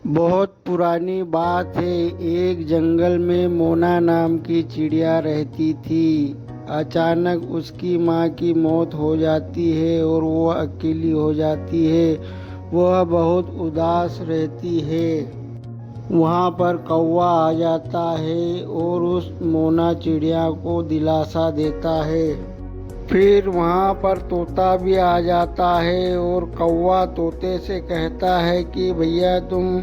बहुत पुरानी बात है। एक जंगल में मोना नाम की चिड़िया रहती थी। अचानक उसकी माँ की मौत हो जाती है और वो अकेली हो जाती है। वह बहुत उदास रहती है। वहाँ पर कौवा आ जाता है और उस मोना चिड़िया को दिलासा देता है। फिर वहाँ पर तोता भी आ जाता है और कौवा तोते से कहता है कि भैया तुम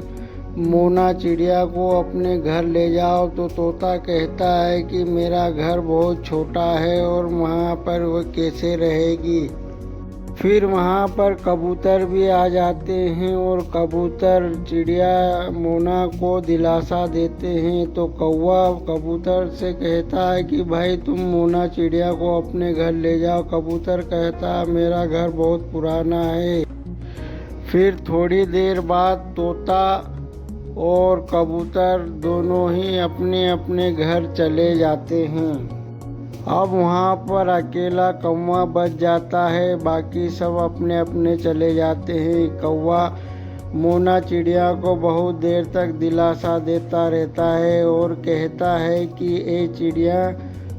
मोना चिड़िया को अपने घर ले जाओ। तो तोता कहता है कि मेरा घर बहुत छोटा है और वहाँ पर वह कैसे रहेगी। फिर वहाँ पर कबूतर भी आ जाते हैं और कबूतर चिड़िया मोना को दिलासा देते हैं। तो कौवा कबूतर से कहता है कि भाई तुम मोना चिड़िया को अपने घर ले जाओ। कबूतर कहता है मेरा घर बहुत पुराना है। फिर थोड़ी देर बाद तोता और कबूतर दोनों ही अपने अपने घर चले जाते हैं। अब वहाँ पर अकेला कौवा बच जाता है। बाकी सब अपने अपने चले जाते हैं। कौवा मोना चिड़िया को बहुत देर तक दिलासा देता रहता है और कहता है कि ए चिड़िया,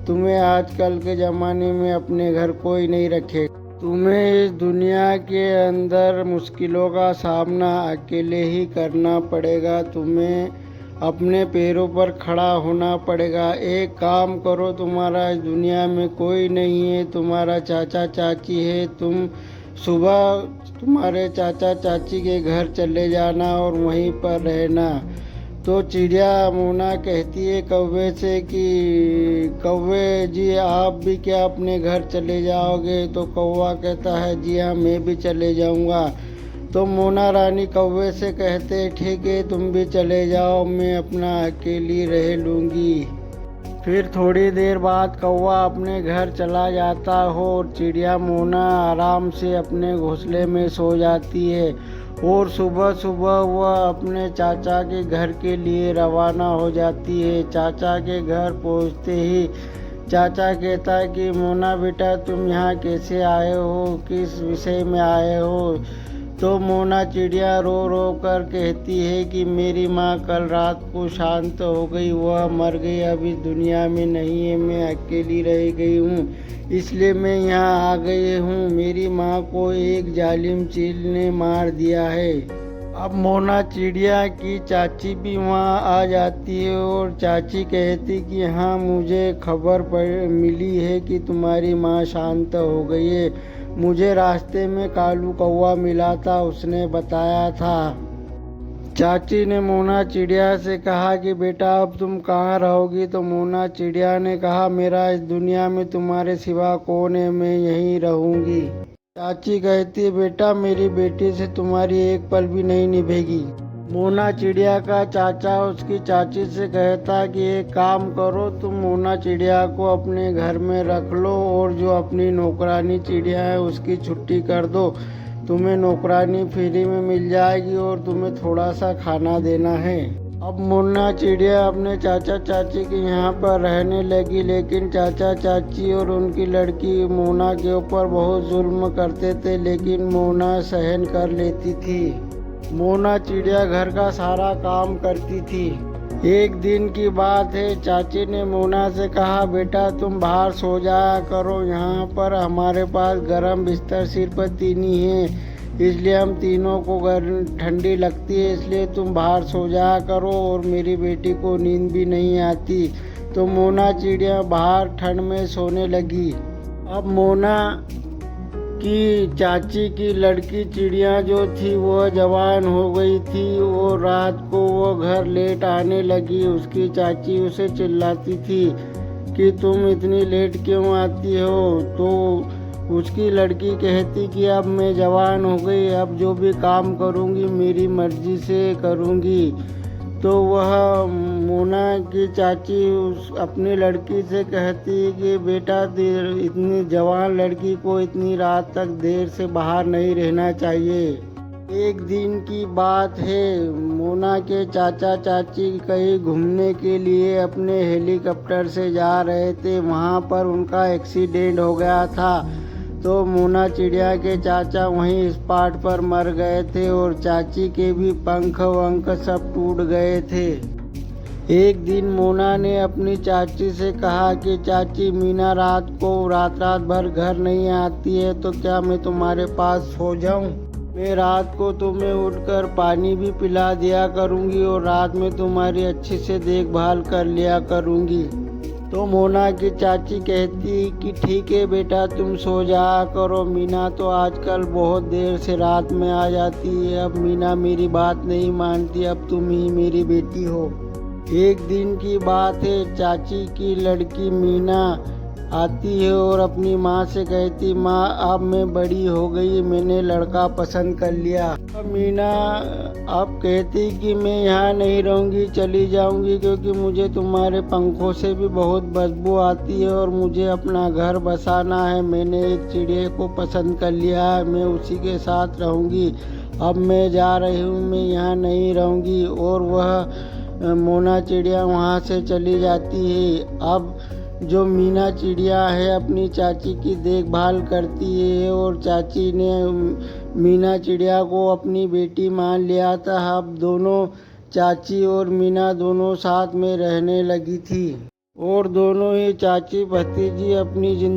तुम्हें आजकल के ज़माने में अपने घर कोई नहीं रखेगा। तुम्हें इस दुनिया के अंदर मुश्किलों का सामना अकेले ही करना पड़ेगा। तुम्हें अपने पैरों पर खड़ा होना पड़ेगा। एक काम करो, तुम्हारा इस दुनिया में कोई नहीं है, तुम्हारा चाचा चाची है। तुम सुबह तुम्हारे चाचा चाची के घर चले जाना और वहीं पर रहना। तो चिड़िया मोना कहती है कौवे से कि कौवे जी, आप भी क्या अपने घर चले जाओगे? तो कौवा कहता है जी हाँ, मैं भी चले जाऊंगा। तो मोना रानी कौवे से कहते ठीक है, तुम भी चले जाओ, मैं अपना अकेली रह लूँगी। फिर थोड़ी देर बाद कौवा अपने घर चला जाता हो और चिड़िया मोना आराम से अपने घोंसले में सो जाती है। और सुबह सुबह वह अपने चाचा के घर के लिए रवाना हो जाती है। चाचा के घर पहुंचते ही चाचा कहता है कि मोना बेटा, तुम यहाँ कैसे आए हो, किस विषय में आए हो? तो मोना चिड़िया रो रो कर कहती है कि मेरी माँ कल रात को शांत हो गई, वह मर गई, अब इस दुनिया में नहीं है, मैं अकेली रह गई हूँ, इसलिए मैं यहाँ आ गई हूँ। मेरी माँ को एक जालिम चील ने मार दिया है। अब मोना चिड़िया की चाची भी वहाँ आ जाती है और चाची कहती कि हाँ, मुझे खबर मिली है कि तुम्हारी माँ शांत हो गई है। मुझे रास्ते में कालू कौवा मिला था, उसने बताया था। चाची ने मोना चिड़िया से कहा कि बेटा अब तुम कहाँ रहोगी? तो मोना चिड़िया ने कहा मेरा इस दुनिया में तुम्हारे सिवा कौन है, मैं यहीं रहूँगी। चाची कहती बेटा, मेरी बेटी से तुम्हारी एक पल भी नहीं निभेगी। मोना चिड़िया का चाचा उसकी चाची से कहता कि एक काम करो, तुम मोना चिड़िया को अपने घर में रख लो और जो अपनी नौकरानी चिड़िया है उसकी छुट्टी कर दो। तुम्हें नौकरानी फ्री में मिल जाएगी और तुम्हें थोड़ा सा खाना देना है। अब मोना चिड़िया अपने चाचा चाची के यहाँ पर रहने लगी, लेकिन चाचा चाची और उनकी लड़की मोना के ऊपर बहुत जुल्म करते थे, लेकिन मोना सहन कर लेती थी। मोना चिड़िया घर का सारा काम करती थी। एक दिन की बात है, चाची ने मोना से कहा बेटा तुम बाहर सो जाया करो, यहाँ पर हमारे पास गर्म बिस्तर सिर्फ तीन ही है, इसलिए हम तीनों को ठंडी लगती है, इसलिए तुम बाहर सो जाया करो और मेरी बेटी को नींद भी नहीं आती। तो मोना चिड़िया बाहर ठंड में सोने लगी। अब मोना की चाची की लड़की चिड़िया जो थी वह जवान हो गई थी और रात को वो घर लेट आने लगी। उसकी चाची उसे चिल्लाती थी कि तुम इतनी लेट क्यों आती हो? तो उसकी लड़की कहती कि अब मैं जवान हो गई, अब जो भी काम करूँगी मेरी मर्जी से करूँगी। तो वह मोना की चाची अपनी लड़की से कहती कि बेटा, इतनी जवान लड़की को इतनी रात तक देर से बाहर नहीं रहना चाहिए। एक दिन की बात है, मोना के चाचा चाची कहीं घूमने के लिए अपने हेलीकॉप्टर से जा रहे थे। वहाँ पर उनका एक्सीडेंट हो गया था। तो मोना चिड़िया के चाचा वहीं स्पॉट पर मर गए थे और चाची के भी पंख वंख सब टूट गए थे। एक दिन मोना ने अपनी चाची से कहा कि चाची, मीना रात रात भर घर नहीं आती है, तो क्या मैं तुम्हारे पास सो जाऊं? मैं रात को तुम्हें उठकर पानी भी पिला दिया करूंगी और रात में तुम्हारी अच्छे से देखभाल कर लिया करूंगी। तो मोना की चाची कहती कि ठीक है बेटा, तुम सो जाया करो। मीना तो आजकल बहुत देर से रात में आ जाती है। अब मीना मेरी बात नहीं मानती, अब तुम ही मेरी बेटी हो। एक दिन की बात है, चाची की लड़की मीना आती है और अपनी माँ से कहती, माँ अब मैं बड़ी हो गई, मैंने लड़का पसंद कर लिया। अब मीना अब कहती कि मैं यहाँ नहीं रहूँगी, चली जाऊँगी, क्योंकि मुझे तुम्हारे पंखों से भी बहुत बदबू आती है और मुझे अपना घर बसाना है। मैंने एक चिड़िया को पसंद कर लिया है, मैं उसी के साथ रहूँगी। अब मैं जा रही हूँ, मैं यहाँ नहीं रहूँगी। और वह मोना चिड़िया वहाँ से चली जाती है। अब जो मीना चिड़िया है अपनी चाची की देखभाल करती है और चाची ने मीना चिड़िया को अपनी बेटी मान लिया था। अब दोनों चाची और मीना दोनों साथ में रहने लगी थी और दोनों ही चाची भतीजी अपनी जिंदगी